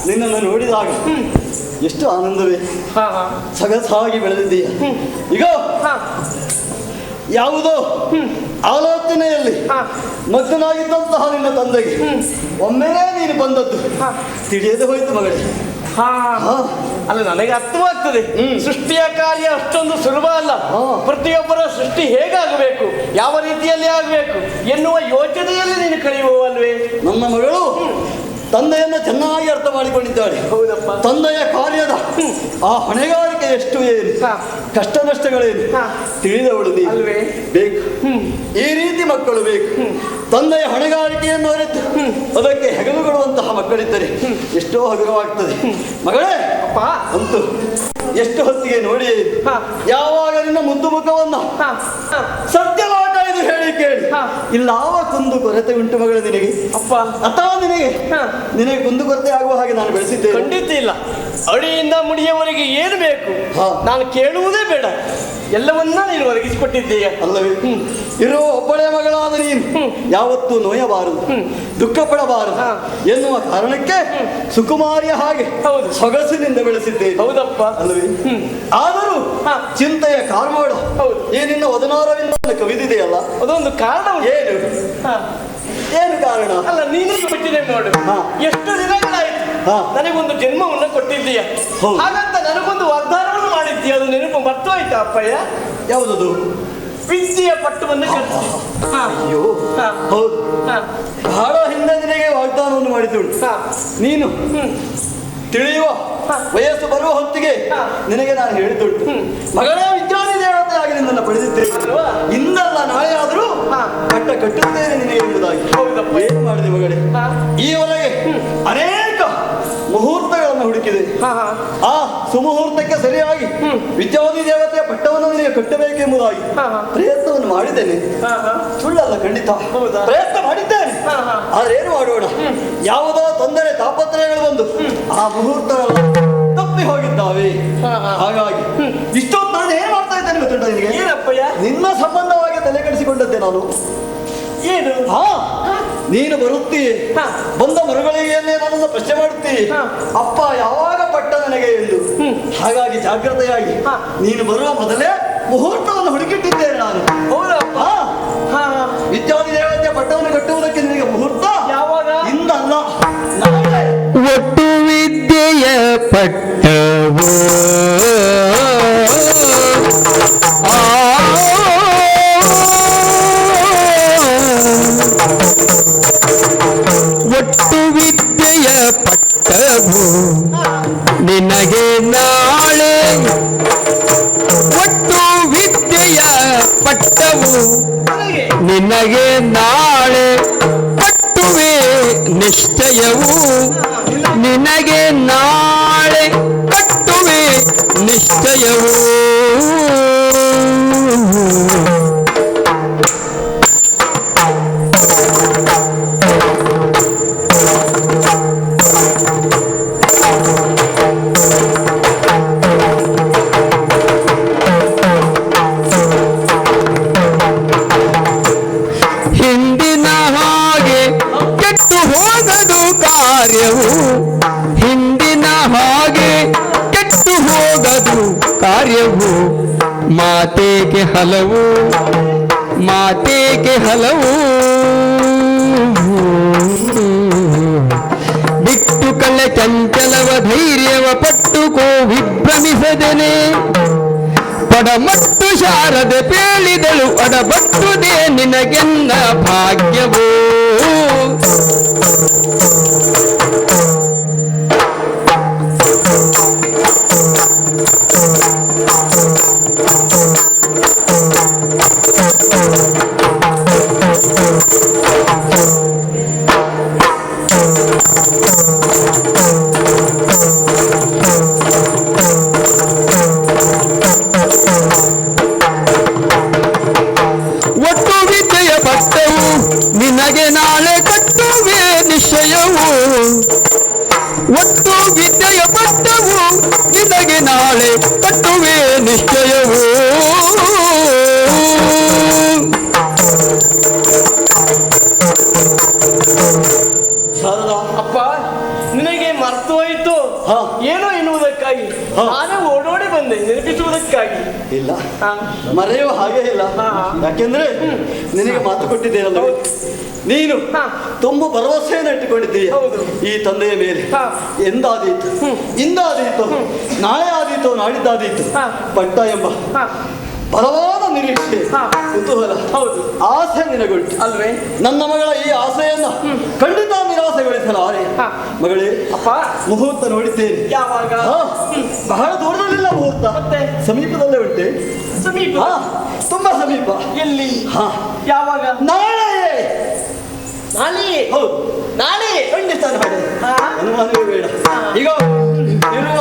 ನಿನ್ನನ್ನು ನೋಡಿದಾಗ ಎಷ್ಟು ಆನಂದವೇ, ಸಗಸಾಗಿ ಬೆಳೆದಿದ್ದೀಯ. ಈಗ ಯಾವುದೋ ಆಲೋಚನೆಯಲ್ಲಿ ಮಗ್ನಾಗಿದ್ದಂತಹ ನಿನ್ನ ತಂದೆಗೆ ಒಮ್ಮೆನೇ ನೀನು ಬಂದದ್ದು ತಿಳಿಯದೆ ಹೋಯ್ತು ಮಗಳೇ. ಅಲ್ಲ, ನನಗೆ ಅರ್ಥವಾಗ್ತದೆ. ಸೃಷ್ಟಿಯ ಕಾರ್ಯ ಅಷ್ಟೊಂದು ಸುಲಭ ಅಲ್ಲ. ಪ್ರತಿಯೊಬ್ಬರ ಸೃಷ್ಟಿ ಹೇಗಾಗಬೇಕು, ಯಾವ ರೀತಿಯಲ್ಲಿ ಆಗಬೇಕು ಎನ್ನುವ ಯೋಚನೆಯಲ್ಲಿ ನೀನು ಕಳೆಯುವಲ್ವೇ? ನನ್ನ ಮಗಳು ತಂದೆಯನ್ನ ಚೆನ್ನಾಗಿ ಅರ್ಥ ಮಾಡಿಕೊಂಡಿದ್ದಾಳೆ. ಹೌದಪ್ಪ. ತಂದೆಯ ಕಾರ್ಯದ ಆ ಹೊಣೆಗಾರಿಕೆ ಎಷ್ಟು, ಏನು ಕಷ್ಟ ನಷ್ಟಗಳೇನು ತಿಳಿದವಳು ನೀ ಅಲ್ವೇ? ಬೇಕು, ಈ ರೀತಿ ಮಕ್ಕಳು ಬೇಕು. ತಂದೆಯ ಹೊಣೆಗಾರಿಕೆಯನ್ನು ಅರಿತು ಅದಕ್ಕೆ ಹೆಗಲುಗೊಳ್ಳುವಂತಹ ಮಕ್ಕಳಿದ್ದರೆ ಎಷ್ಟೋ ಹಗುರವಾಗ್ತದೆ. ಮಗಳೇ ಅಂತೂ ಎಷ್ಟು ಹೊತ್ತಿಗೆ ನೋಡಿ, ಯಾವಾಗ ನಿನ್ನ ಮುದ್ದು ಮುಖವನ್ನ ಸತ್ಯವಾದ ಇದು ಹೇಳಿ ಕೇಳಿ ಇಲ್ಲಾವ ಕುಂದು ಕೊರತೆ ಉಂಟು ಮಗಳು ನಿನಗೆ ಅಪ್ಪ? ಅಥವಾ ನಿನಗೆ ಕುಂದು ಕೊರತೆ ಆಗುವ ಹಾಗೆ ನಾನು ಬೆಳೆಸಿದ್ದೇನೆ? ಖಂಡಿತ ಇಲ್ಲ. ಅಡಿಯಿಂದ ಮುಡಿಯವರೆಗೆ ಏನು ಬೇಕು ನಾನು ಕೇಳುವುದೇ ಬೇಡ, ಎಲ್ಲವನ್ನ ನೀನು ಒದಗಿಸಿಕೊಟ್ಟಿದ್ದೀಯ ಅಲ್ಲವೇ? ಇರೋ ಒಬ್ಬಳೇ ಮಗಳಾದ ನೀನು ಯಾವತ್ತೂ ನೋಯಬಾರದು, ದುಃಖ ಪಡಬಾರದು ಎನ್ನುವ ಕಾರಣಕ್ಕೆ ಸುಕುಮಾರಿಯ ಹಾಗೆ ಸೊಗಸಿನಿಂದ ಬೆಳೆಸಿದ್ದೇನೆ. ಹೌದಪ್ಪ ಅಲ್ಲವೇ? ಆದರೂ ಚಿಂತೆಯ ಕಾರ್ಮೋಡ ಈ ನಿನ್ನ ವದನಾರವಿಂದ ಕವಿದಿದೆಯಲ್ಲ, ಅದೊಂದು ಕಾರಣ. ಏನು ಕಾರಣ? ಅಲ್ಲ, ನೀನು ಯೋಚನೆ ಮಾಡು. ಎಷ್ಟು ದಿನಗಳಾಯ್ತು ನನಗೊಂದು ಜನ್ಮವನ್ನು ಕೊಟ್ಟಿದ್ದೀಯ, ಹಾಗಂತ ನನಗೊಂದು ವಾಗ್ದಾನವನ್ನು ಮಾಡಿದ್ದೀಯ. ಅದು ನೆನಪು ಮರ್ತೋಯ್ತಾ ಅಪ್ಪಯ್ಯ? ಯಾವುದದು? ವಿದ್ಯೆಯ ಪಟ್ಟವನ್ನು ಕಟ್ಟಿ. ಅಯ್ಯೋ ಹೌದು, ಬಹಳ ಹಿಂದೆ ನಿನಗೆ ವಾಗ್ದಾನವನ್ನು ಮಾಡಿದ್ದುಂಟು. ನೀನು ತಿಳಿಯುವ ವಯಸ್ಸು ಬರುವ ಹೊತ್ತಿಗೆ ನಿನಗೆ ನಾನು ಹೇಳಿದ್ದುಂಟು, ಮಗಳೇ ವಿಜ್ಞಾನಿ ದೇವತೆಯಾಗಿ ನಿನ್ನನ್ನು ಪಡೆದಿದ್ದೇನೆ, ಇಂದಲ್ಲ ನಾಳೆ ಆದರೂ ಕಟ್ಟ ಕಟ್ಟುತ್ತೇನೆ ನಿನಗೆ ಎಂಬುದಾಗಿ. ಹೌದಪ್ಪ. ಏನು ಮಾಡಿದೆ ಮಗಳೇ? ಈವರೆಗೆ ಅನೇಕ ಮುಹೂರ್ತಗಳನ್ನು ಹುಡುಕಿದೆ. ಆ ಸುಮುಹೂರ್ತಕ್ಕೆ ಸರಿಯಾಗಿ ವಿದ್ಯಾವಧಿ ದೇವತೆಯ ಪಟ್ಟವನ್ನು ನಿನಗೆ ಕಟ್ಟಬೇಕೆಂಬುದಾಗಿ ಪ್ರಯತ್ನವನ್ನು ಮಾಡಿದ್ದೇನೆ. ಸುಳ್ಳಲ್ಲ, ಖಂಡಿತ ಪ್ರಯತ್ನ ಮಾಡಿದ್ದೇನೆ. ಆದ್ರೆ ಏನು ಮಾಡೋಣ, ಯಾವುದೋ ತೊಂದರೆ ತಾಪತ್ರಯಗಳು ಬಂದು ಆ ಮುಹೂರ್ತಗಳು ತಪ್ಪಿ ಹೋಗಿದ್ದಾವೆ. ಹಾಗಾಗಿ ಇಷ್ಟೊತ್ತು ನಾನು ಏನ್ ಮಾಡ್ತಾ ಇದ್ದೇನೆ ಗೊತ್ತುಂಟ ನಿನಗೆ? ಏನಪ್ಪಯ್ಯ? ನಿನ್ನ ಸಂಬಂಧವಾಗಿ ತಲೆ ಕೆಡಿಸಿಕೊಂಡದ್ದೆ ನಾನು. ಏನು? ನೀನು ಬರುತ್ತೀ, ಬಂದ ಮರುಗಳಿಗೆಯನ್ನೇ ನನ್ನನ್ನು ಪ್ರಶ್ನೆ ಮಾಡುತ್ತೀ, ಅಪ್ಪ ಯಾವಾಗ ಪಟ್ಟ ನನಗೆ ಎಂದು. ಹಾಗಾಗಿ ಜಾಗ್ರತೆಯಾಗಿ ನೀನು ಬರುವ ಮೊದಲೇ ಮುಹೂರ್ತವನ್ನು ಹುಡುಕಿಟ್ಟಿದ್ದೇನೆ ನಾನು. ಹೌದಪ್ಪ. ವಿದ್ಯಾರ್ಥಿ ದೇವತೆಯ ಪಟ್ಟವನ್ನು ಕಟ್ಟುವುದಕ್ಕೆ ನಿನಗೆ ಮುಹೂರ್ತ ಯಾವಾಗ? ಇಂದಲ್ಲ, ಒಟ್ಟು ವಿದ್ಯೆಯ ಪಟ್ಟವು ಒಟ್ಟು ವಿದ್ಯೆಯ ಪಟ್ಟವು ನಿನಗೆ ನಾಳೆ, ಒಟ್ಟು ವಿದ್ಯೆಯ ಪಟ್ಟವು ನಿನಗೆ ನಾಳೆ, ಕಟ್ಟುವೆ ನಿಶ್ಚಯವು ನಿನಗೆ ನಾಳೆ, ಕಟ್ಟುವೆ ನಿಶ್ಚಯವು. ಹಿಂದಿನ ಹಾಗೆ ಕೆಟ್ಟು ಹೋಗದು ಕಾರ್ಯವು, ಹಿಂದಿನ ಹಾಗೆ ಕೆಟ್ಟು ಹೋಗದು ಕಾರ್ಯವು. ಮಾತೆಗೆ ಹಲವು, ಮಾತೆಗೆ ಹಲವು, ಬಿಟ್ಟು ಕಳ್ಳೆ ಚಂಚಲವ ಧೈರ್ಯವ ಪಟ್ಟುಕೋ ವಿಭ್ರಮಿಸದೆನೆ. ಪಡಮಟ್ಟು ಶಾರದೆ ಪೇಳಿದಳು ಅಡಬಟ್ಟುದೇ ನಿನಗೆನ್ನ ಭಾಗ್ಯವೋ. ಒಟ್ಟು ವಿದ್ಯೆಯ ಪಟ್ಟವು ನಿನಗೆ ನಾಳೆ, ಕಟ್ಟುವೆ ನಿಶ್ಚಯವು. ಒಟ್ಟು ವಿದ್ಯೆಯ ಪಟ್ಟವು ನಿನಗೆ ನಾಳೆ, ಕಟ್ಟುವೆ ನಿಶ್ಚಯವು. ನೆನಪಿಸುವುದಕ್ಕಾಗಿ ಹಾ. ನಾನೇ ಓಡೋಡಿ ಬಂದೆ ನೆನಪಿಸುವುದಕ್ಕಾಗಿ. ಇಲ್ಲ, ಹಾ. ಮರೆಯುವ ಹಾಗೆ ಇಲ್ಲ. ಹಾ. ಯಾಕೆಂದ್ರೆ ನಿನಗೆ ಮಾತು ಕೊಟ್ಟಿದ್ದೇನಲ್ಲ, ನೀನು ಹಾ. ತುಂಬ ಭರವಸೆಯನ್ನು ಇಟ್ಟುಕೊಂಡಿದ್ದೀಯ ಹೌದು. ಈ ತಂದೆಯ ಮೇಲೆ. ಹಾ. ಎಂದಾದೀತು, ಇಂದಾದೀತು, ನಾಳೆ ಆದೀತು, ನಾಡಿದ್ದಾದೀತು, ಹಾ. ಪಟ್ಟ ಎಂಬ ಹಾ. ಬಲವಾದ ನಿರೀಕ್ಷೆ, ಹಾ. ಕುತೂಹಲ, ಹೌದು. ಆಸೆ ನಿನಗುಂಟು ಅಲ್ವೇ? ನನ್ನ ಮಗಳ ಈ ಆಸೆಯನ್ನ ಖಂಡಿತ ನಿರಾಸೆಗೊಳಿಸಲಾರೆ. ಹಾ. ಮಗಳೇ, ಅಪ್ಪ, ಮುಹೂರ್ತ ನೋಡಿದ್ದೇನೆ. ಯಾವಾಗ? ಹಾ, ಬಹಳ ದೂರದಲ್ಲಿಲ್ಲ ಮುಹೂರ್ತ, ಮತ್ತೆ? ಸಮೀಪದಲ್ಲೇ ಉಂಟೆ. ಸಮೀಪ? ಹಾ, ತುಂಬಾ ಸಮೀಪ. ಎಲ್ಲಿ? ಹಾ, ಯಾವಾಗ? ನಾಳೆ. ನಾಳೆ? ಹೌದು, ನಾಳೆ ಖಂಡಿತ ನಾಳೆ. ಹಾ. ಅನುಮಾನವೇ ಬೇಡ. ಈಗ ಇರುವ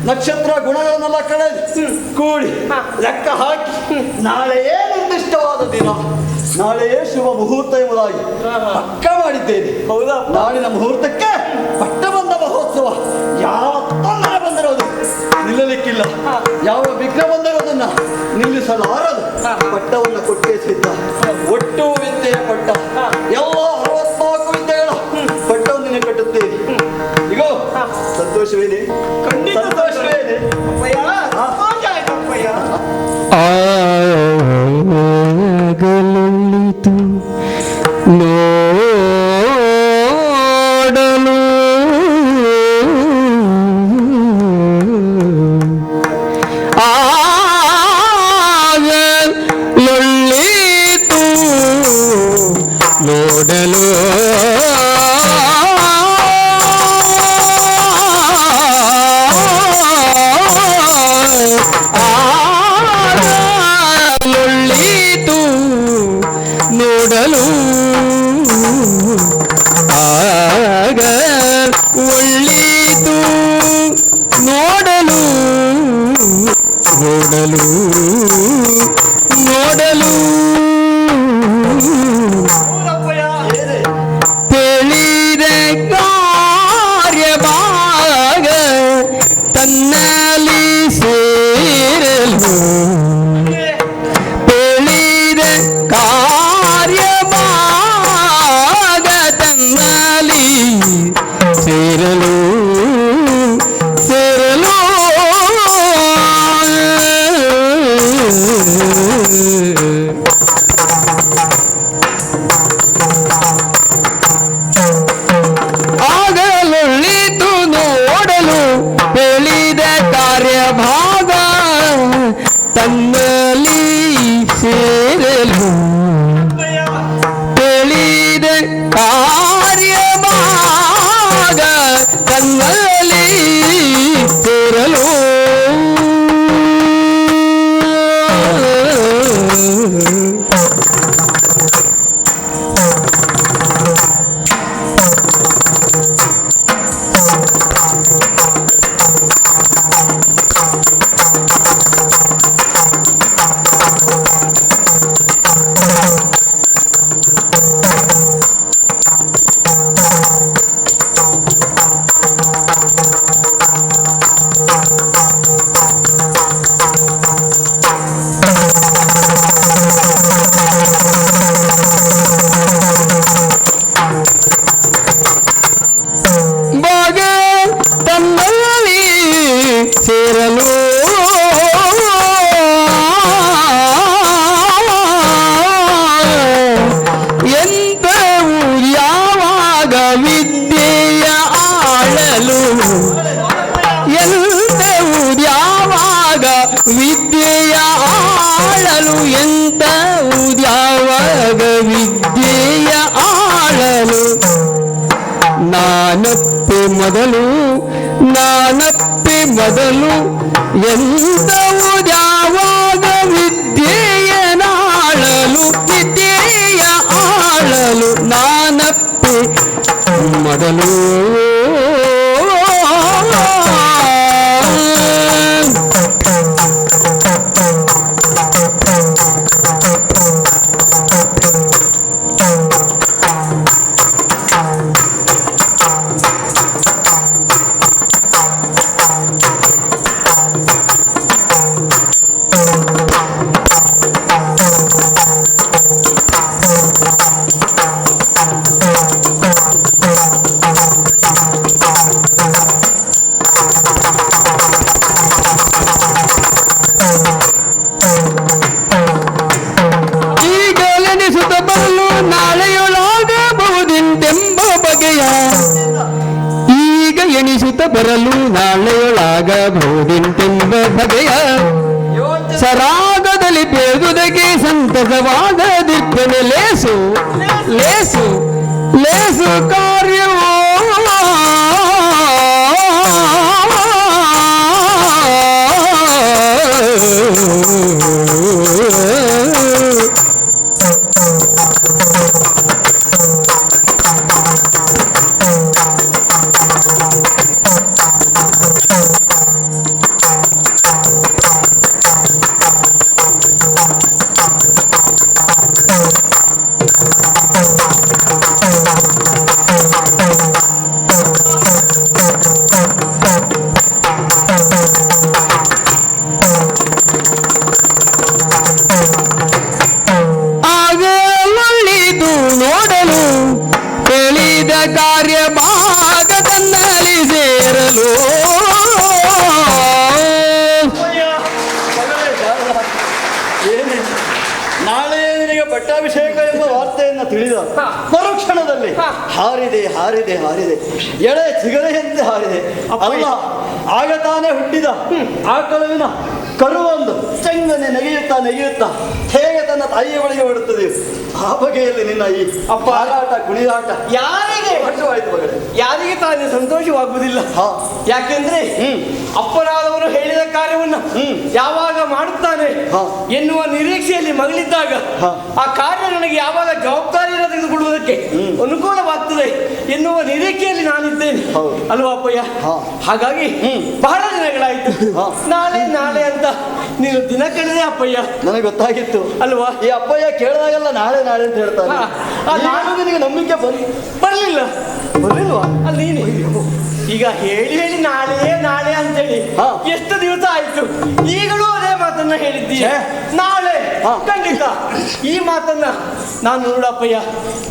ನಕ್ಷತ್ರ ಗುಣಗಳನ್ನೆಲ್ಲ ಕಳೆದು ಕೂಡಿ ಹಾ. ಲೆಕ್ಕ ಹಾಕಿ ನಾಳೆಯೇ ನಿರ್ದಿಷ್ಟವಾದ ದಿನ, ನಾಳೆಯೇ ಶುಭ ಮುಹೂರ್ತ ಎಂಬುದಾಗಿ ಪಕ್ಕ ಮಾಡಿದ್ದೇನೆ. ಹೌದಾ? ನಾಳಿನ ಮುಹೂರ್ತಕ್ಕೆ ಪಟ್ಟಬಂಧ ಮಹೋತ್ಸವ ಯಾವ ತೊಂದರೆ ಬಂದಿರೋದು ನಿಲ್ಲಲಿಕ್ಕಿಲ್ಲ. ಯಾವ ವಿಘ್ನ ಬಂದಿರೋದನ್ನ ನಿಲ್ಲಿಸಲಾರದು. ಪಟ್ಟವನ್ನು ಕೊಟ್ಟೇ ಸಿದ್ಧ. ಒಟ್ಟು ವಿದ್ಯೆಯ ಪಟ್ಟ, ಎಲ್ಲ 64 ವಿದ್ಯೆಗಳ ಪಟ್ಟವನ್ನು ನೀನು ಕಟ್ಟುತ್ತೇನೆ. ಈಗ ಸಂತೋಷವೇನೆ? ಖಂಡಿತ ಸಂತೋಷವೇನೆ? ಅಪ್ಪಯ್ಯ, ಸಂತೋಷ ಆಯ್ತು ಅಪ್ಪಯ್ಯ. ಆಗಲಿತು ನೋಡಲು ಆಗಲೊಳ್ಳಿತು ನೋಡಲು ಆಗಲೊಳ್ಳಿತು ನೋಡಲು ಆಗ ಒಳ್ಳಿತು ನೋಡಲು ನೋಡಲು ನೋಡಲು ಹೌದಪ್ಪಯ್ಯ. ಏನೇ? ತಿಳಿದ ಕಾರ್ಯಭಾಗ ತನ್ನಲ್ಲಿ ಸೇರಲು ತಿಳಿದ ಕಾರ್ಯಭಾಗ ತನ್ನಲ್ಲಿ ಸೇರಲು ಸೇರಲು ಆಗಲೊಳ್ಳಿತು ನೋಡಲು ಹೇಳಿದ ಕಾರ್ಯಭಾಗ ತನ್ನಲ್ಲಿ ಸೇರಲು ಹೇಳಿದ ಕಾರ್ಯಭಾಗ ತನ್ನಲ್ಲಿ ಸೇರಲು ಭಾಗ ತನ್ನಲ್ಲಿ ಸೇರಲು ಎಂತವು ಯಾವಾಗ ವಿದ್ಯೆಯ ಆಳಲು ಎಂತವು ಯಾವಾಗ ವಿದ್ಯೆಯ ಆಳಲು ಎಂತವು ಯಾವಾಗ ವಿದ್ಯೆಯ ಆಳಲು ನಾನಪ್ಪೆ ಮೊದಲು ನಾನಪ್ಪೆ ಮೊದಲು ಎಂದವು ಯಾವಾಗ ವಿದ್ಯೆಯ ನಾಳಲು ವಿದ್ಯೆಯ ಆಳಲು ನಾನಪ್ಪೆ ಮೊದಲು ಬರಲು ನಾಳೆಯೊಳಾಗಬಹುದಿಂತೆಂಬ ಬಗೆಯ ಸರಾಗದಲ್ಲಿ ಬೇದುದಕ್ಕೆ ಸಂತಸವಾಗದಿಪ್ಪನೆ ಲೇಸು ಲೇಸು ಲೇಸು ಕಾರ್ಯವೋ ನೋಡಲು ತಿಳಿದ ಕಾರ್ಯ ಭಾಗ ತನ್ನಲ್ಲಿ ಸೇರಲು ಏನೇ ನಾಳೆ ನಿನಗೆ ಪಟ್ಟಾಭಿಷೇಕ ಎಂಬ ವಾರ್ತೆಯನ್ನು ತಿಳಿದ ಮರುಕ್ಷಣದಲ್ಲಿ ಹಾರಿದೆ ಹಾರಿದೆ ಹಾರಿದೆ ಎಳೆ ಚಿಗರೆಯಂತೆ ಹಾರಿದೆ. ಅಲ್ಲ, ಆಗ ತಾನೇ ಹುಟ್ಟಿದ ಆಕಳುವಿನ ಕರುವೊಂದು ಚೆಂಗನೆ ನೆಗೆಯುತ್ತಾ ಹೇಗೆ ತನ್ನ ತಾಯಿಯ ಬಳಿಗೆ ಬಿಡುತ್ತದೆ. ಆ ಬಗೆಯಲ್ಲಿ ನಿನ್ನ ಈ ಹಾರಾಟ ಕುಣಿದಾಟ ಯಾರಿಗೆ ವರ್ಷವಾಯಿತು ಮಗಳೇ. ಯಾರಿಗೆ ತಾನೇ ಸಂತೋಷವಾಗುವುದಿಲ್ಲ. ಯಾಕೆಂದ್ರೆ ಅಪ್ಪನಾದವರು ಹೇಳಿದ ಕಾರ್ಯವನ್ನು ಯಾವಾಗ ಮಾಡುತ್ತಾನೆ ಎನ್ನುವ ನಿರೀಕ್ಷೆಯಲ್ಲಿ ಮಗಳಿದ್ದಾಗ ಆ ಕಾರ್ಯ ನನಗೆ ಯಾವಾಗ ಜವಾಬ್ದಾರಿಯನ್ನು ತೆಗೆದುಕೊಳ್ಳುವುದಕ್ಕೆ ಅನುಕೂಲವಾಗ್ತದೆ ಎನ್ನುವ ನಿರೀಕ್ಷೆಯಲ್ಲಿ ನಾನಿದ್ದೇನೆ ಅಲ್ವಾ ಅಪ್ಪಯ್ಯ. ಹಾಗಾಗಿ ಬಹಳ ದಿನಗಳಾಯ್ತು ನಾಳೆ ನಾಳೆ ಅಂತ ನೀನು ದಿನ ಕಳೆದೆ ಅಪ್ಪಯ್ಯ. ನನಗೆ ಗೊತ್ತಾಗಿತ್ತು ಅಲ್ವಾ. ಈ ಅಪ್ಪಯ್ಯ ಕೇಳಿದಾಗೆಲ್ಲ ನಾಳೆ ನಾಳೆ ಅಂತ ಹೇಳ್ತಾನೆ. ನಾನು ನಿನಗೆ ನಂಬಿಕೆ ಬರ್ಲಿಲ್ವಾ ಅಲ್ಲಿ ನೀನು ಈಗ ಹೇಳಿ ಹೇಳಿ ನಾಳೆ ನಾಳೆ ಅಂತೇಳಿ ಎಷ್ಟು ದಿವಸ ಆಯ್ತು. ಈಗಲೂ ಅದೇ ಮಾತನ್ನ ಹೇಳಿದ್ದೀಯ. ನಾಳೆ ಖಂಡಿತ ಈ ಮಾತನ್ನ ನಾನು ನೋಡಪ್ಪಯ್ಯ,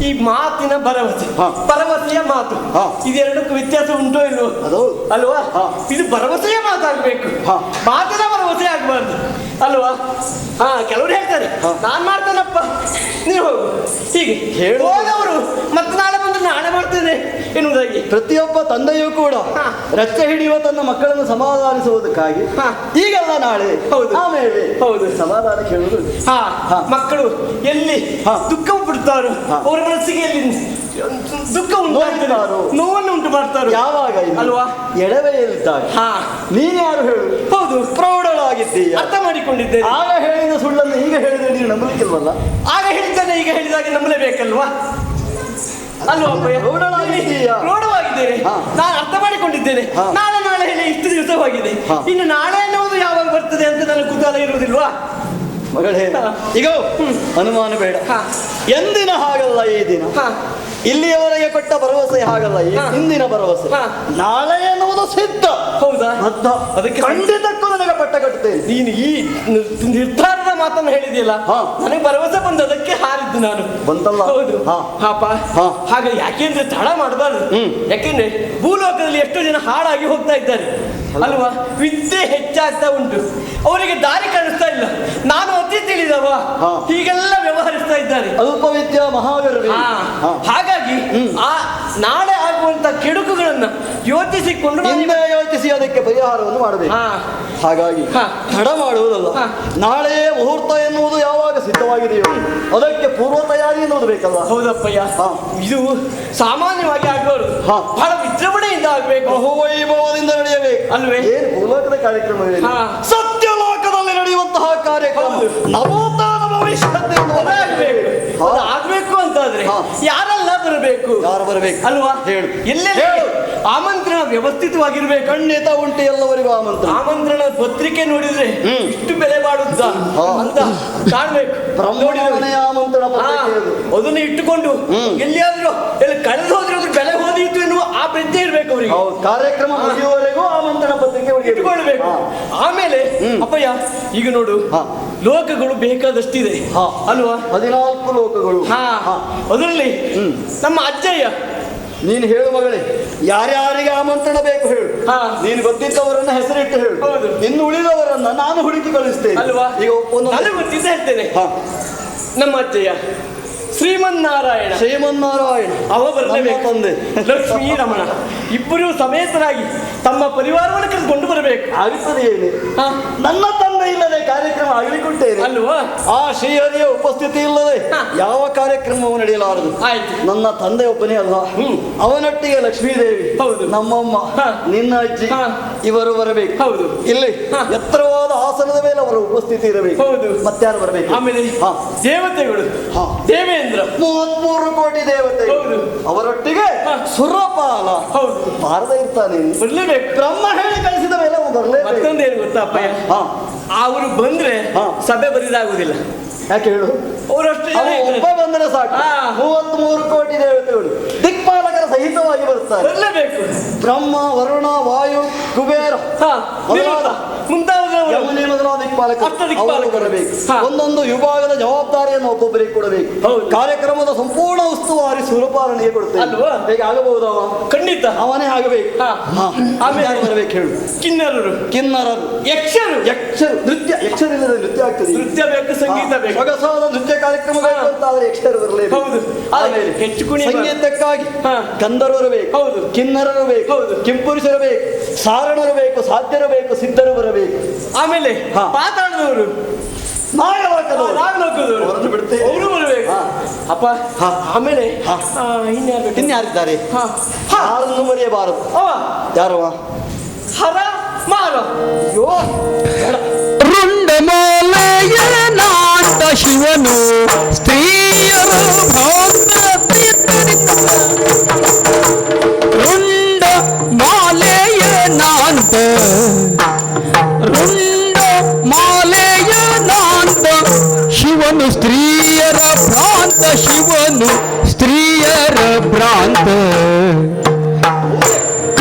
ಈ ಮಾತಿನ ಭರವಸೆಯ ಮಾತು ಇದೆರಡಕ್ಕೂ ವ್ಯತ್ಯಾಸ ಉಂಟೋ ಇಲ್ವೋ ಅಲ್ವಾ. ಇದು ಭರವಸೆಯ ಮಾತಾಗ್ಬೇಕು, ಮಾತಿನ ಭರವಸೆ ಆಗ್ಬಾರ್ದು ಅಲ್ವಾ. ಕೆಲವರು ಹೇಳ್ತಾರೆ ನಾನ್ ಮಾಡ್ತೇನಪ್ಪ ನೀವು ಹೋಗು ಹೀಗೆ ಹೋದವರು ಮತ್ತೆ ನಾಳೆ ಬಂದ್ರೆ ನಾಳೆ ಮಾಡ್ತೇನೆ ಎನ್ನುವುದಾಗಿ. ಪ್ರತಿಯೊಬ್ಬ ತಂದೆಯೂ ಕೂಡ ರಚ್ಚೆ ಹಿಡಿಯುವ ತನ್ನ ಮಕ್ಕಳನ್ನು ಸಮಾಧಾನಿಸುವುದಕ್ಕಾಗಿ ಈಗೆಲ್ಲ ನಾಳೆ ಆಮೇಲೆ ಸಮಾಧಾನ ಕೇಳುವುದು. ಮಕ್ಕಳು ಎಲ್ಲಿ ದುಃಖ ಬಿಡ್ತಾರೋ ಅವರ ಮನಸ್ಸಿಗೆ ಎಲ್ಲಿ ದುಃಖ ಉಂಟಾಗ್ತಾರೋ ನೋವನ್ನು ಉಂಟು ಮಾಡ್ತಾರೋ ಯಾವಾಗ ಅಲ್ವಾ. ಎಡವೆಯಲ್ಲಿದ್ದಾಗ ನೀನು ಯಾರು ಹೇಳು. ಹೌದು, ಪ್ರೌಢಳಾಗಿದ್ದೀಯ, ಅರ್ಥ ಮಾಡಿಕೊಂಡಿದ್ದೇನೆ. ಆಗ ಹೇಳಿದ ಸುಳ್ಳನ್ನು ಈಗ ಹೇಳಿದ್ರೆ ನೀನು ನಂಬಲಿಕ್ಕಿಲ್ವಲ್ಲ. ಆಗ ಹೇಳಿದ್ದಾನೆ ಈಗ ಹೇಳಿದಾಗ ನಂಬಲೇಬೇಕಲ್ವಾ ಅಲ್ವಾ ಅಪ್ಪಯ್ಯ. ಪ್ರೌಢವಾಗಿದ್ದೇನೆ, ನಾನು ಅರ್ಥ ಮಾಡಿಕೊಂಡಿದ್ದೇನೆ. ನಾಳೆ ನಾಳೆ ಹೇಳಿ ಇಷ್ಟು ದಿವಸವಾಗಿದೆ, ಇನ್ನು ನಾಳೆ ಅನ್ನುವುದು ಯಾವಾಗ ಬರ್ತದೆ ಅಂತ ನನಗೆ ಕುತೂಹಲ ಇರುವುದಿಲ್ವಾ ಮಗಳೇ. ಈಗ ಅನುಮಾನ ಬೇಡ, ಎಂದಿನ ಹಾಗಲ್ಲ ಈ ದಿನ. ಇಲ್ಲಿಯವರೆಗೆ ಕೊಟ್ಟ ಭರವಸೆ ಹಾಗಲ್ಲ ಈ ಹಿಂದಿನ ಭರವಸೆ. ನಾಳೆ ಎನ್ನುವುದು ಸಿದ್ಧ. ಹೌದಾ? ಅದಕ್ಕೆ ಖಂಡಿತಕ್ಕೂ ನನಗೆ ಪಟ್ಟ ಕಟ್ಟುತ್ತೇನೆ. ನೀನು ಈ ನಿರ್ಧಾರದ ಮಾತನ್ನು ಹೇಳಿದೆಯಲ್ಲ, ನನಗೆ ಭರವಸೆ ಬಂದದಕ್ಕೆ ಹಾರಿದ್ದು ನಾನು. ಬಂತಲ್ಲ? ಹೌದು. ಹಾಗೆ ಯಾಕೆಂದ್ರೆ ತಡ ಮಾಡಬಾರ್ದು. ಯಾಕೆಂದ್ರೆ ಭೂಲೋಕದಲ್ಲಿ ಎಷ್ಟೋ ಜನ ಹಾಳಾಗಿ ಹೋಗ್ತಾ ಇದ್ದಾರೆ ಅಲ್ವಾ. ವಿದ್ಯೆ ಹೆಚ್ಚಾಗ್ತಾ ಉಂಟು, ಅವರಿಗೆ ದಾರಿ ಕಾಣಿಸ್ತಾ ಇಲ್ಲ. ನಾನು ಅತಿ ತಿಳಿದವ ಹೀಗೆಲ್ಲ ವ್ಯವಹರಿಸ್ತಾ ಇದ್ದಾರೆ. ಅಲ್ಪ ವಿದ್ಯಾ ಮಹಾವೀರರು. ಹಾಗಾಗಿ ಆ ನಾಳೆ ಆಗುವಂತ ಕೆಡುಕುಗಳನ್ನ ಯೋಚಿಸಿಕೊಂಡು ಯೋಚಿಸಿ ಅದಕ್ಕೆ ಪರಿಹಾರವನ್ನು ಮಾಡಬೇಕು. ಹಾಗಾಗಿ ತಡ ಮಾಡುವುದಲ್ಲ, ನಾಳೆಯೇ ಮುಹೂರ್ತ ಎನ್ನುವುದು ಯಾವಾಗ ಸಿದ್ಧವಾಗಿದೆಯೋ ಅದಕ್ಕೆ ಪೂರ್ವ ತಯಾರಿ ಎನ್ನುವುದು ಬೇಕಲ್ಲ. ಹೌದಪ್ಪಯ್ಯ, ಇದು ಸಾಮಾನ್ಯವಾಗಿ ಆಗಬಾರದು, ಬಹಳ ವಿಜೃಂಭಣೆಯಿಂದ ಆಗ್ಬೇಕು, ಬಹುವೈಭವದಿಂದ ನಡೆಯಬೇಕು ಅಲ್ವೇ. ಏನು ಭೂಲೋಕದ ಕಾರ್ಯಕ್ರಮವೇ, ಸತ್ಯಲೋಕದಲ್ಲಿ ನಡೆಯುವಂತಹ ಕಾರ್ಯಕ್ರಮ ನವೋತ್ಥಾನ ಭವಿಷ್ಯತ್ತೆಂದು ಆಗ್ಬೇಕು ಅಂತಾದ್ರೆ ಯಾರೆಲ್ಲ ಬರಬೇಕು, ಯಾರು ಬರಬೇಕು ಅಲ್ವಾ. ಹೇಳು, ಎಲ್ಲೆಲ್ಲ ಆಮಂತ್ರಣ ವ್ಯವಸ್ಥಿತವಾಗಿರ್ಬೇಕು. ಖಂಡಿತ ಉಂಟು ಎಲ್ಲವರಿಗೂ ಆಮಂತ್ರಣ. ಆಮಂತ್ರಣ ಪತ್ರಿಕೆ ನೋಡಿದ್ರೆ ಇಷ್ಟು ಬೆಲೆ ಮಾಡುತ್ತ ಅಂತ ಕಾಣ್ಬೇಕು. ಆಮಂತ್ರಣ ಅದನ್ನು ಇಟ್ಟುಕೊಂಡು ಎಲ್ಲಿಯಾದ್ರೂ ಎಲ್ಲಿ ಕಳೆದು ಹೋದ್ರೆ ಅದ್ರ ಬೆಲೆ ಹೋದಿತ್ತು ಎನ್ನುವ ಆ ಪ್ರಜ್ಞೆ ಇರ್ಬೇಕು ಅವರಿಗೆ. ಕಾರ್ಯಕ್ರಮ ಮುಗಿಯುವವರೆಗೂ ಆಮಂತ್ರಣ ಪತ್ರಿಕೆ ಇಟ್ಟುಕೊಳ್ಬೇಕು. ಆಮೇಲೆ ಅಪ್ಪಯ್ಯ ಈಗ ನೋಡು, ಲೋಕಗಳು ಬೇಕಾದಷ್ಟಿದೆ ಅಲ್ವಾ. 14 ಲೋಕಗಳು. ಅದರಲ್ಲಿ ನಮ್ಮ ಅಜ್ಜಯ್ಯ, ನೀನು ಹೇಳು ಮಗಳೇ, ಯಾರ್ಯಾರಿಗೆ ಆಮಂತ್ರಣ ಬೇಕು ಹೇಳು. ನೀನು ಗೊತ್ತಿದ್ದವರನ್ನ ಹೆಸರಿಟ್ಟು ಹೇಳು. ಇನ್ನು ಉಳಿದವರನ್ನ ನಾನು ಹುಡುಕಿ ಕಳಿಸ್ತೇನೆ ಅಲ್ವಾ. ಈಗ ನನಗೆ ಗೊತ್ತಿದ್ದ ಹೇಳ್ತೇನೆ. ನಮ್ಮ ಅಜ್ಜಯ್ಯ ಶ್ರೀಮನ್ನಾರಾಯಣ ಶ್ರೀಮನ್ನಾರಾಯಣ ಅವ ಬರಲೇಬೇಕು. ನಮ್ಮ ತಂದೆ. ಲಕ್ಷ್ಮೀ ರಮಣ ಇಬ್ಬರು ಸಮೇತರಾಗಿ ತಮ್ಮ ಪರಿವಾರವನ್ನು ಕರೆದುಕೊಂಡು ಬರಬೇಕು. ಆಗುತ್ತದೆ ಏನು? ಹಾ, ನನ್ನ ತಂದೆ ಇಲ್ಲದೆ ಕಾರ್ಯಕ್ರಮ ಆಗಲಿಕ್ಕುಂಟೇನೆ ಅಲ್ವಾ? ಆ ಶ್ರೀಹರಿಯ ಉಪಸ್ಥಿತಿ ಇಲ್ಲದೆ ಹಾ. ಯಾವ ಕಾರ್ಯಕ್ರಮವು ನಡೆಯಲಾರದು. ಆಯ್ತು. ನನ್ನ ತಂದೆ ಒಬ್ಬನೇ ಅಲ್ಲ, ಅವನೊಟ್ಟಿಗೆ ಲಕ್ಷ್ಮೀದೇವಿ, ಹೌದು. ನಮ್ಮಮ್ಮ, ಹಾ. ನಿನ್ನ ಅಜ್ಜಿ, ಹಾ. ಇವರು ಬರಬೇಕು. ಹೌದು. ಇಲ್ಲಿ ಹಾ. ಎತ್ತರವಾದ ಆಸನದ ಮೇಲೆ ಅವರ ಉಪಸ್ಥಿತಿ ಇರಬೇಕು. ಹೌದು. ಮತ್ತಾರು ಬರಬೇಕು? ಆಮೇಲೆ ಹಾ. ದೇವತೆಗಳು, ಹಾ. ದೇವೇಂದ್ರ, 33 ಕೋಟಿ ದೇವತೆ, ಹೌದು. ಅವರೊಟ್ಟಿಗೆ ಹಾ. ಸುರಪಾಲ ಹೌದು, ಬಾರದೆ ಇರ್ತಾನೆ. ಬರ್ಲೇಬೇಕು. ಬ್ರಹ್ಮ ಹೇಳಿ ಕಳಿಸಿದ ಮೇಲೆ ಅವನು ಬರಲೇಬೇಕು. ಮತ್ತೊಂದೇನು ಗೊತ್ತಾ ಅಪ್ಪಯ್ಯ? ಹಾ. ಅವರು ಬಂದ್ರೆ ಹಾ. ಸಭೆ ಬರಿದಾಗುದಿಲ್ಲ. ಯಾಕೆ ಹೇಳು? ಅವರಷ್ಟು ಜನ ಅವ ಇದ್ದಾರೆ. ಒಬ್ಬ ಬಂದರೆ ಸಾಕು. ಹಾ. 33 ಕೋಟಿ ದೇವತೆಗಳು ದಿಕ್ಪಾಲಕರ ಸಹಿತವಾಗಿ ಬರ್ತಾರೆ. ಬರ್ಲೇಬೇಕು. ಬ್ರಹ್ಮ, ವರುಣ, ವಾಯು, ಕುಬೇರ ಹಾ, ಮೊದಲಾದ ಮುಂತಾದವರು ಯಮುನೆ ಮೊದಲಾದ ದಿಕ್ಪಾಲಕರು ಅಷ್ಟ ದಿಕ್ಪಾಲಕರು. ಅವರು ಬರಬೇಕು. ಹಾ. ಒಂದೊಂದು ವಿಭಾಗದ ಜವಾಬ್ದಾರಿಯನ್ನು ಒಬ್ಬೊಬ್ಬರಿಗೆ ಕೊಡಬೇಕು. ಹೌದು. ಕಾರ್ಯಕ್ರಮದ ಸಂಪೂರ್ಣ ಉಸ್ತುವಾರಿ ಸುರಪಾಲನೆಗೆ ಕೊಡ್ತೇವೆ. ಅಲ್ವಾ? ಹೇಗೆ ಆಗಬಹುದವ? ಖಂಡಿತ ಅವನೇ ಆಗಬೇಕು. ಹಾ. ಹಾ. ಆಮೇಲೆ ಯಾರು ಬರಬೇಕು ಹೇಳು? ಕಿನ್ನರರು, ಕಿನ್ನರರು, ಯಕ್ಷರು, ಯಕ್ಷರು, ನೃತ್ಯ. ಯಕ್ಷರಿಲ್ಲದೆ ನೃತ್ಯ ಆಗ್ತದೆ? ನೃತ್ಯ ಬೇಕು, ಸಂಗೀತ ಬೇಕು. ಸೊಗಸಾದ ನೃತ್ಯ ಕಾರ್ಯಕ್ರಮ ಬೇಕು ಅಂತ ಆದ್ರೆ ಯಕ್ಷರು ಬರಲೇಬೇಕು. ಹೌದು. ಆಮೇಲೆ ಹೆಚ್ಚು ಕುಣಿ ಸಂಗೀತಕ್ಕಾಗಿ ಹಾ. ಗಂಧರ್ವರು ಬೇಕು. ಹೌದು. ಕಿನ್ನರರು ಬೇಕು. ಹೌದು. ಕಿಂಪುರುಷರು ಬೇಕು. ಸಾರಣರು ಬೇಕು. ಸಾಧ್ಯರು ಬೇಕು. ಸಿದ್ಧರು ಬರಬೇಕು. ಆಮೇಲೆ ಹಾ. ಪಾತಾಳದವರು, ನಾಗಲೋಕದವರು ನಾಗಲೋಕದವರು ಅವರನ್ನು ಬಿಡ್ತೇವೆ. ಅವರು ಬರಬೇಕು. ಹಾ. ಅಪ್ಪ, ಹಾ. ಆಮೇಲೆ ಹಾ. ಇನ್ಯಾರು ಬೇಕು? ಇನ್ಯಾರಿದ್ದಾರೆ? ಹಾ. ಹಾ. ಯಾರನ್ನು ಮರೆಯಬಾರದು. ಅವ ಯಾರವ? ಹರ ಮಾರ. ಅಯ್ಯೋ ಬೇಡ. ರುಂಡಮಾಲೆಯ ನಾಟ ಶಿವನು ಸ್ತ್ರೀಯರ ರುಂಡ ಮಾಲೆಯ ನಾಂತ ರುಂಡ ಮಾಲೆಯ ನಾಂತ ಶಿವನು ಸ್ತ್ರೀಯರ ಭ್ರಾಂತ ಶಿವನು ಸ್ತ್ರೀಯರ ಭ್ರಾಂತ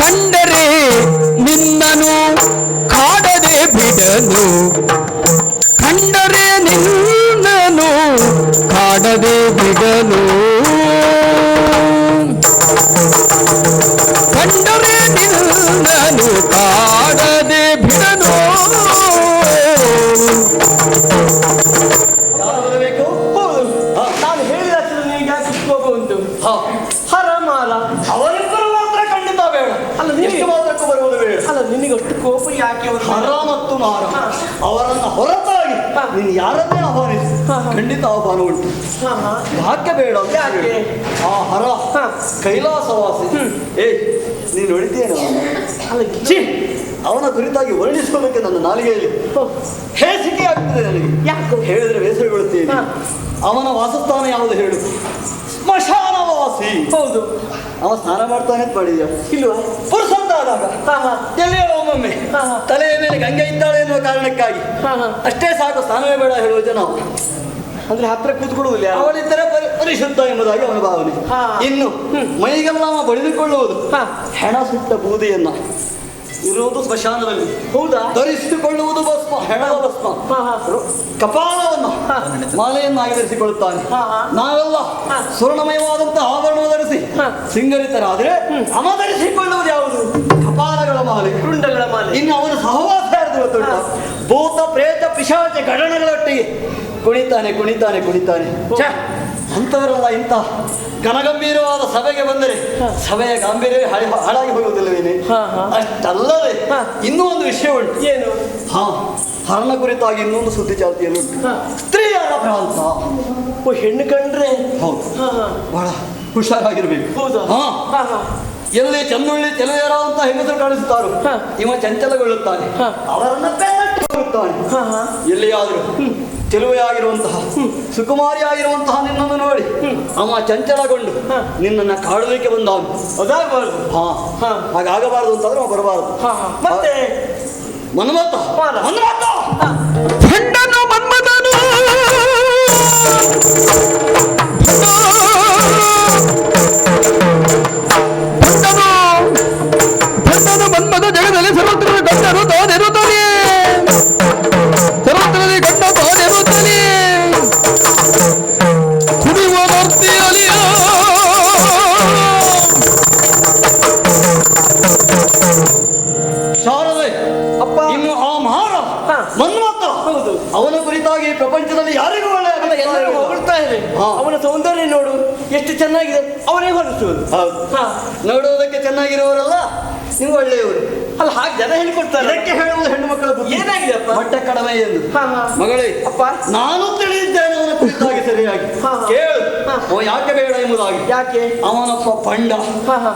ಕಂಡರೆ ನಿನ್ನನು ಕಾಡದೆ ಬಿಡನು ಕಂಡರೆ ನಿನ್ನನು ಕಾಡದೆ ಬಿಡನು ಕಂಡರೆ ನಿನ್ನನು ಕಾಡದೆ ಬಿಡನು ಯಾರು ಬರಬೇಕು? ಹೌದು. ಹಾ. ನಾನು ಹೇಳಿದ ಅಕ್ಷರ ನಿನಗೆ ಯಾಕೆ ಉಪಯೋಗ ಉಂಟು? ಹಾ. ಹರ ಮಾರ. ಅವರಿಬ್ಬರು ಮಾತ್ರ ಖಂಡಿತ ಬೇಡ. ಅಲ್ಲ, ನಿನಗೆ- ಎಷ್ಟು ಮಾತ್ರಕ್ಕೂ ಬರುವುದು ಬೇಡ. ಅಲ್ಲ, ನಿನಗೆ ಅಷ್ಟು ಕೋಪ ಯಾಕೆ ಅವರು? ಹರ ಮತ್ತು ಮಾರ ಹಾ. ಅವರನ್ನು ಹೊರತಾಗಿ ಹಾ. ನೀನು ಯಾರನ್ನೇ ಆಹ್ವಾನಿಸಿ ಹಾ, ಹಾ. ಖಂಡಿತ ಆಹ್ವಾನ ಉಂಟು. ಹಾ, ಹಾ. ಯಾಕೆ ಬೇಡ ಅಂತ ಯಾಕೆ? ಹೇಳು. ಆ ಹರ ಹಾ. ಕೈಲಾಸವಾಸಿ. ನೀನು ನೋಡಿದ್ದೇನೆ ಅಲ್ಲ, ಛೀ. ಅವನ ಕುರಿತಾಗಿ ವರ್ಣಿಸೋದಕ್ಕೆ ನನ್ನ ನಾಲಿಗೆಯಲ್ಲಿ ಹೇಸಿಕೆ ಆಗ್ತದೆ ನನಗೆ. ಯಾಕೆ? ಹೇಳಿದ್ರೆ ಬೇಸರಗೊಳ್ಳುತ್ತೇನೆ. ಹಾ. ಅವನ ವಾಸಸ್ಥಾನ ಯಾವುದು ಹೇಳು? ಸ್ಮಶಾನವಾಸಿ. ಹೌದು. ಅವ ಸ್ನಾನ ಮಾಡ್ತಾನೆ ಅಂತ ಮಾಡಿದ್ಯಾ? ಇಲ್ವಾ? ಪುರುಷಂತಾದಾಗ ಹಾ, ಹಾ. ಎಲ್ಲಿಯೋ ಒಮ್ಮೊಮ್ಮೆ ಹಾ, ಹಾ. ತಲೆಯ ಮೇಲೆ ಗಂಗೆ ಇದ್ದಾಳೆ ಎನ್ನುವ ಕಾರಣಕ್ಕಾಗಿ ಹಾ, ಹಾ. ಅಷ್ಟೇ ಸಾಕು, ಸ್ನಾನವೇ ಬೇಡ ಹೇಳುವ ಜನ ಅವ. ಅಂದ್ರೆ ಹತ್ರ ಕೂತ್ಕೊಳ್ಳುವುದಿಲ್ಲ ಯಾರು? ಅವಳಿದ್ದರೆ ಪರಿಶುದ್ಧ ಎಂಬುದಾಗಿ ಅವನ ಭಾವನೆ. ಹಾ. ಇನ್ನು ಮೈಗೆಲ್ಲ ಅವ ಬಳಿದುಕೊಳ್ಳುವುದು ಹಾ. ಹೆಣ ಸುಟ್ಟ ಬೂದಿಯನ್ನ ಇರುವುದು ಸ್ಮಶಾನದಲ್ಲಿ. ಹೌದಾ? ಧರಿಸಿಕೊಳ್ಳುವುದು ಭಸ್ಮ, ಹೆಣದ ಭಸ್ಮ. ಹಾ, ಹಾ. ಕಪಾಲವನ್ನು ಹಾ. ಮಾಲೆಯನ್ನಾಗಿ ಧರಿಸಿಕೊಳ್ಳುತ್ತಾನೆ. ಹಾ, ಹಾ. ನಾವೆಲ್ಲ ಹಾ. ಸ್ವರ್ಣಮಯವಾದಂತಹ ಆಭರಣ ಧರಿಸಿ ಹಾ. ಸಿಂಗರಿತರಾದ್ರೆ ಅವ ಧರಿಸಿಕೊಳ್ಳುವುದು ಯಾವುದು? ಕಪಾಲಗಳ ಮಾಲೆ, ರುಂಡಗಳ ಮಾಲೆ. ಇನ್ನು ಅವನ ಸಹವಾಸ ಯಾರ್ದು ಗೊತ್ತುಂಟ? ಭೂತ ಪ್ರೇತ ಪಿಶಾಚ ಗಣಗಳೊಟ್ಟಿಗೆ ಕುಣಿತಾನೆ ಕುಣಿತಾನೆ ಕುಣಿತಾನೆ. ಛೆ, ಅಂಥವರೆಲ್ಲ ಇಂಥ ಘನಗಂಭೀರವಾದ ಸಭೆಗೆ ಬಂದರೆ ಸಭೆಯ ಗಾಂಭೀರ್ಯ ಹಾಳಾಗಿ ಹೋಗುವುದಿಲ್ಲವೇನೆ? ಹಾ, ಹಾ. ಅಷ್ಟಲ್ಲದೆ ಹಾ. ಇನ್ನೂ ಒಂದು ವಿಷಯ ಉಂಟು. ಏನು? ಹಾ, ಹರಣ ಕುರಿತಾಗಿ ಇನ್ನೊಂದು ಸುದ್ದಿ ಚಾಲ್ತಿಯಲ್ಲಿ ಉಂಟು. ಹಾ. ಸ್ತ್ರೀಯರ ಭ್ರಾಂತ. ಓ, ಹೆಣ್ಣು ಕಂಡ್ರೆ? ಹೌದು, ಹಾ, ಹಾ. ಬಹಳ ಹುಷಾರಾಗಿರ್ಬೇಕು. ಹೌದಾ? ಹಾ. ಹಾ, ಹಾ. ಎಲ್ಲಿ ಚೆನ್ನುಳ್ಳಿ ತೆಲುವೆರ ಅಂತ ಹೆಂಗಸರು ಕಾಣಿಸುತ್ತಾರೋ ಹಾ. ಇವ ಚಂಚಲಗೊಳ್ಳುತ್ತಾನೆ. ಹಾ. ಅವರನ್ನ ಬೆನ್ನಟ್ಟಿ ಹೋಗುತ್ತಾನೆ. ಹಾ, ಹಾ. ಎಲ್ಲಿಯಾದರೂ ಚೆಲುವೆ ಆಗಿರುವಂತಹ ಸುಕುಮಾರಿ ಆಗಿರುವಂತಹ ನಿನ್ನನ್ನು ನೋಡಿ ಅವ ಚಂಚಲಗೊಂಡು ಹಾ. ನಿನ್ನನ್ನ ಕಾಡಲಿಕ್ಕೆ ಬಂದವನು. ಅದಾಗಬಾರ್ದು. ಹಾ, ಹಾ. ಹಾಗಾಗಬಾರದು ಅಂತಾದ್ರೆ ಅವ ಬರಬಾರದು. ಹಾ, ಹಾ. ಮತ್ತೆ ಮನ್ಮಥ ಮಾರ. ಮನ್ಮಥ ಹೆಣ್ಣನು ಮನ್ಮಥನು ಹೆಣ್ಣನು ಮನ್ಮಥ ಜಗದಲ್ಲಿ ಸರ್ವತ್ರ ಗಂಡರು ತಾನಿರುತ್ತಾನೆ ಸರ್ವತ್ರದಲ್ಲಿ ಗಂಡ ತಾನಿರುತ್ತಾನೆ ಕುಡಿಯುವ ಭಕ್ತಿಯಲಿಯ ಶಾರದೆ ಅಪ್ಪ. ಇನ್ನು ಆ ಮಹಾರ ಹಾ. ಮನ್ಮಥ ಹೌದು. ಅವನ ಕುರಿತಾಗಿ ಪ್ರಪಂಚದಲ್ಲಿ ಯಾರಿಗೂ ಒಳ್ಳೆಯ ಎಲ್ಲರೂ ಹೊಗಳ್ತಾ ಮಾಡಿದ್ರೆ ಹಾ. ಅವನ ಸೌಂದರ್ಯ ನೋಡು ಎಷ್ಟು ಚೆನ್ನಾಗಿದೆ, ಅವನೇ ಹೊರಸುವುದು. ಹೌದು. ಹಾ. ನೋಡುವುದಕ್ಕೆ ಚೆನ್ನಾಗಿರುವವರಲ್ಲ ನೀವು ಒಳ್ಳೆಯವರು. ಅಲ್ಲ ಹಾಗೆ ಜನ ಹೇಳಿಕೊಡ್ತಾರೆ. ಇದಕ್ಕೆ ಹೇಳುವುದು ಹೆಣ್ಣು ಮಕ್ಕಳ ಬುದ್ಧಿ. ಏನಾಗಿದೆಯಪ್ಪ? ಮಟ್ಟ ಕಡಿಮೆ ಎಂದು. ಹಾ, ಹಾ. ಮಗಳೇ ಅಪ್ಪ. ನಾನು ತಿಳಿದಿದ್ದೇನೆ ಅವನ ಕುರಿತಾಗಿ ಸರಿಯಾಗಿ. ಹಾ, ಹಾ. ಕೇಳು ಹಾ. ಓ ಯಾಕೆ ಬೇಡ ಎಂಬುದಾಗಿ. ಯಾಕೆ? ಅವನಪ್ಪ ಪಂಡ. ಹಾ, ಹಾ.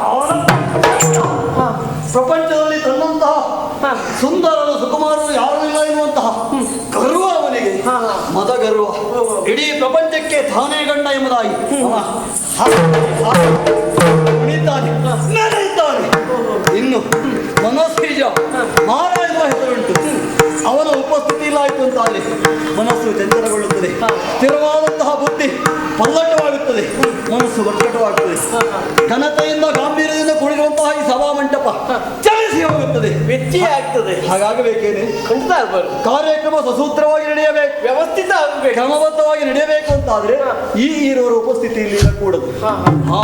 ಹಾ. ಪ್ರಪಂಚದಲ್ಲಿ ತನ್ನಂತಹ ಹಾ. ಸುಂದರರು ಸುಕುಮಾರರು ಯಾರೂ ಇಲ್ಲ ಎನ್ನುವಂತಹ ಗರ್ವ ಅವನಿಗೆ. ಹಾ, ಹಾ. ಮದ ಗರ್ವ. ಓಹೋ. ಇಡೀ ಪ್ರಪಂಚಕ್ಕೆ ತಾನೇ ಗಂಡ ಎಂಬುದಾಗಿ ಅವ ಕುಣಿತಾನೆ, ನಡೆಯುತ್ತಾನೆ. ಇನ್ನು ಮನೋಸ್ಬೀಜ ಮಾರ ಎನ್ನುವ ಹೆಸರುಂಟು. ಅವನ ಉಪಸ್ಥಿತಿ ಇಲ್ಲಾಯಿತು ಅಂತಾದರೆ ಮನಸ್ಸು ಚಂಚಲಗೊಳ್ಳುತ್ತದೆ. ಸ್ಥಿರವಾದಂತಹ ಬುದ್ಧಿ ಪಲ್ಲಟವಾಗುತ್ತದೆ, ಮನಸ್ಸು ಒಕ್ಕಟವಾಗುತ್ತದೆ. ಘನತೆಯಿಂದ ಗಾಂಭೀರ್ಯದಿಂದ ಕೂಡಿರುವಂತಹ ಈ ಸಭಾ ಮಂಟಪ ಚಲಿಸಿ ಹೋಗುತ್ತದೆ, ವ್ಯತ್ಯಯ ಆಗ್ತದೆ. ಹಾಗಾಗಬೇಕೇನೆ. ಖಂಡಿತ ಆಗ್ಬಾರ್ದು. ಕಾರ್ಯಕ್ರಮ ಸಸೂತ್ರವಾಗಿ ನಡೆಯಬೇಕು, ವ್ಯವಸ್ಥಿತ ಆಗಬೇಕು, ಕ್ರಮಬದ್ಧವಾಗಿ ನಡೆಯಬೇಕು ಅಂತಾದ್ರೆ ಈ ಇರುವರ ಉಪಸ್ಥಿತಿಯಲ್ಲಿ ಇರಕೂಡದು. ಹಾ. ಹಾ,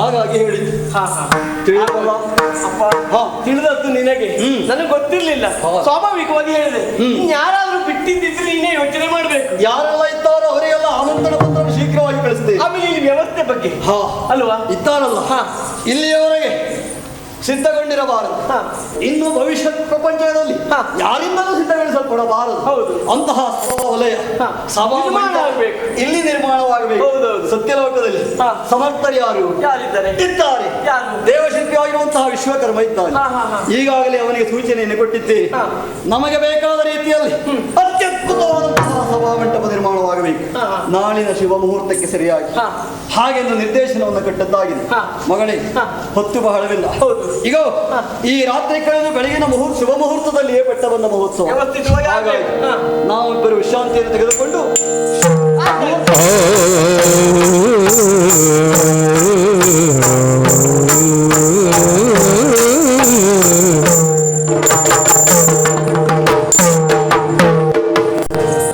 ಹಾಗಾಗಿ ಹೇಳಿದ್ದು. ಹಾ, ಹಾ. ತಿಳಿದಲ್ಲ? ಅಪ್ಪ, ಹಾ. ತಿಳಿದದ್ದು ನಿನಗೆ, ನನಗೆ ಗೊತ್ತಿರ್ಲಿಲ್ಲ. ಹೌದು. ಸ್ವಾಭಾವಿಕವಾಗಿ ಹೇಳಿದೆ. ಯಾರಾದ್ರೂ ಬಿಟ್ಟಿದ್ದಿದ್ರೆ ನೀನೇ ಯೋಚನೆ ಮಾಡ್ಬೇಕು. ಯಾರೆಲ್ಲ ಇದ್ದಾರೋ ಅವರಿಗೆಲ್ಲ ಆಮಂತ್ರಣ ಪತ್ರ ಶೀಘ್ರವಾಗಿ ಕಳಿಸ್ತೇವೆ. ಆಮೇಲೆ ಇಲ್ಲಿ ವ್ಯವಸ್ಥೆ ಬಗ್ಗೆ ಹಾ, ಅಲ್ವಾ? ಇದ್ದಾರಲ್ಲ ಹಾ. ಇಲ್ಲಿಯವರೆಗೆ ಸಿದ್ಧಗೊಂಡಿರಬಾರದು. ಹಾ. ಇನ್ನು ಭವಿಷ್ಯತ್ ಪ್ರಪಂಚದಲ್ಲಿ ಹಾ. ಯಾರಿಂದಲೂ ಸಿದ್ಧಗೊಳಿಸಲ್ಪಡಬಾರದು. ಹೌದು. ಅಂತಹ ಸಭಾ ವಲಯ, ಹಾ. ಸಭಾ ನಿರ್ಮಾಣ ಮಂಟಪ ಆಗ್ಬೇಕು. ಇಲ್ಲಿ ನಿರ್ಮಾಣವಾಗಬೇಕು. ಹೌದೌದು. ಸತ್ಯಲೋಕದಲ್ಲಿ ಹಾ. ಸಮರ್ಥರು ಯಾರು ಯಾರಿದ್ದಾರೆ? ಇದ್ದಾರೆ. ಯಾರು? ದೇವಶಿಲ್ಪಿಯಾಗಿರುವಂತಹ ವಿಶ್ವಕರ್ಮ ಇದ್ದಾನೆ. ಹಾ, ಹಾ, ಹಾ. ಈಗಾಗಲೇ ಅವನಿಗೆ ಸೂಚನೆಯನ್ನು ಕೊಟ್ಟಿದ್ದೇನೆ. ಹಾ. ನಮಗೆ ಬೇಕಾದ ರೀತಿಯಲ್ಲಿ ಅತ್ಯದ್ಭುತವಾದಂತಹ ಸಭಾ ಮಂಟಪ ನಿರ್ಮಾಣವಾಗಬೇಕು. ಹಾ, ಹಾ. ನಾಳಿನ ಶುಭ ಮುಹೂರ್ತಕ್ಕೆ ಸರಿಯಾಗಿ ಹಾ. ಹಾಗೆಂದು ನಿರ್ದೇಶನವನ್ನು ಕಟ್ಟದ್ದಾಗಿದೆ. ಹಾ. ಮಗಳೇ, ಹಾ. ಹೊತ್ತು ಬಹಳವಿಲ್ಲ. ಹೌದು. ಈಗ ಹಾ. ಈ ರಾತ್ರಿ ಕಳೆದು ಬೆಳಗಿನ ಶುಭ ಮುಹೂರ್ತದಲ್ಲಿಯೇ ಪಟ್ಟಬಂದ ಮಹೋತ್ಸವ. ವ್ಯವಸ್ಥಿತವಾಗಿ ಹಾಗಾಗಿ ಆಗ್ಬೇಕು. ಹಾ. ನಾವಿಬ್ಬರು ವಿಶ್ರಾಂತಿಯನ್ನು ತೆಗೆದುಕೊಂಡು